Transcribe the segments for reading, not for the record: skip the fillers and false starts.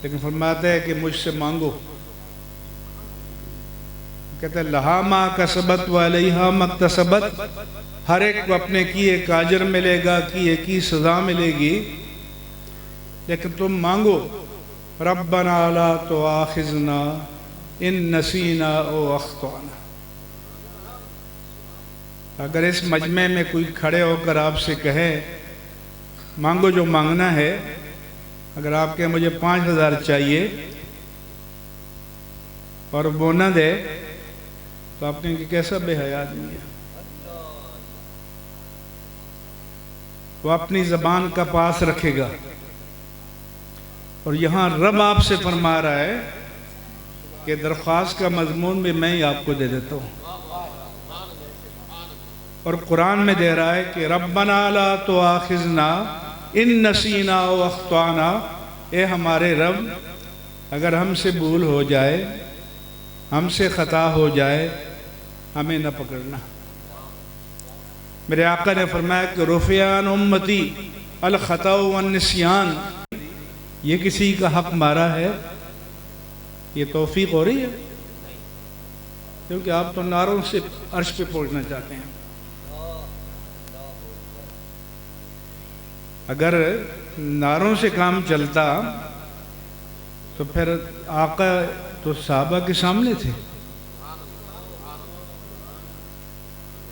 لیکن فرماتا ہے کہ مجھ سے مانگو. کہتا ہے لہا ما کسبت و علیہا مکتسبت، ہر ایک کو اپنے کیے کا اجر ملے گا، کیے کی سزا ملے گی. لیکن تم مانگو ربنا لا تؤاخذنا ان نسینا او اخطأنا. اگر اس مجمع میں کوئی کھڑے ہو کر آپ سے کہے مانگو جو مانگنا ہے، اگر آپ کہیں مجھے 5,000 چاہیے اور وہ نہ دے تو آپ کہیں کہ کیسا بے حیا آدمی ہے. وہ اپنی زبان کا پاس رکھے گا. اور یہاں رب آپ سے فرما رہا ہے کہ درخواست کا مضمون بھی میں ہی آپ کو دے دیتا ہوں. اور قرآن میں دے رہا ہے کہ ربنا لا تؤاخذنا ان نسینا او اخطانا، اے ہمارے رب اگر ہم سے بھول ہو جائے، ہم سے خطا ہو جائے، ہمیں نہ پکڑنا. میرے آقا نے فرمایا کہ رفعان امتی الخطا والنسیان، یہ کسی کا حق مارا ہے، یہ توفیق ہو رہی ہے کیونکہ آپ تو ناروں سے عرش پہ پہنچنا چاہتے ہیں. اگر ناروں سے کام چلتا تو پھر آقا تو صحابہ کے سامنے تھے.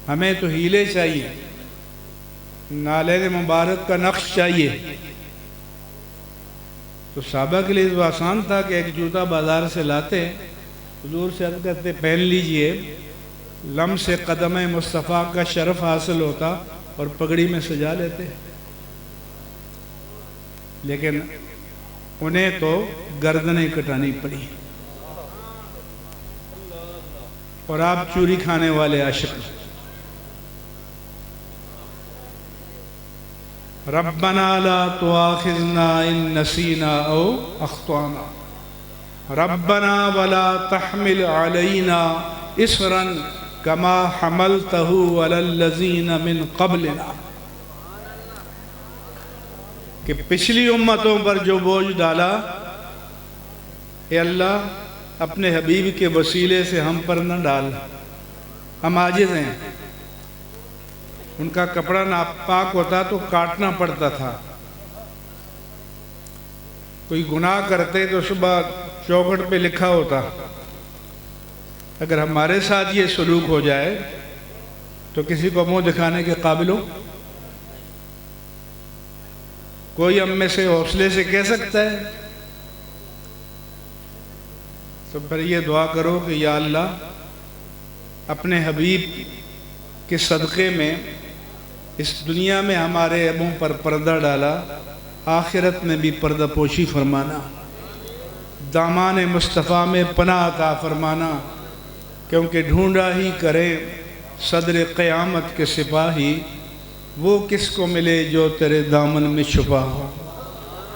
ہمیں تو ہیلے چاہیے، نالین مبارک کا نقش چاہیے. تو صحابہ کے لیے تو آسان تھا کہ ایک جوتا بازار سے لاتے، حضور سے عرض کرتے پہن لیجئے، لمس سے قدم مصطفیٰ کا شرف حاصل ہوتا اور پگڑی میں سجا لیتے. لیکن انہیں تو گردنیں کٹانی پڑی. اور آپ چوری کھانے والے عاشق. ربنا لا تؤاخذنا ان نسینا او اخطانا ربنا ولا تحمل علینا اصرا کما حملته علی الذین من قبلنا، کہ پچھلی امتوں پر جو بوجھ ڈالا، اے اللہ اپنے حبیب کے وسیلے سے ہم پر نہ ڈال. ہم عاجز ہیں. ان کا کپڑا ناپاک ہوتا تو کاٹنا پڑتا تھا. کوئی گناہ کرتے تو صبح چوکھٹ پہ لکھا ہوتا. اگر ہمارے ساتھ یہ سلوک ہو جائے تو کسی کو منہ دکھانے کے قابل ہو؟ کوئی ہم میں سے حوصلے سے کہہ سکتا ہے؟ تو پھر یہ دعا کرو کہ یا اللہ اپنے حبیب کے صدقے میں اس دنیا میں ہمارے منہ پر پردہ ڈالا، آخرت میں بھی پردہ پوشی فرمانا، دامان مصطفیٰ میں پناہ عطا فرمانا. کیونکہ ڈھونڈا ہی کرے صدر قیامت کے سپاہی، وہ کس کو ملے جو تیرے دامن میں چھپا ہو.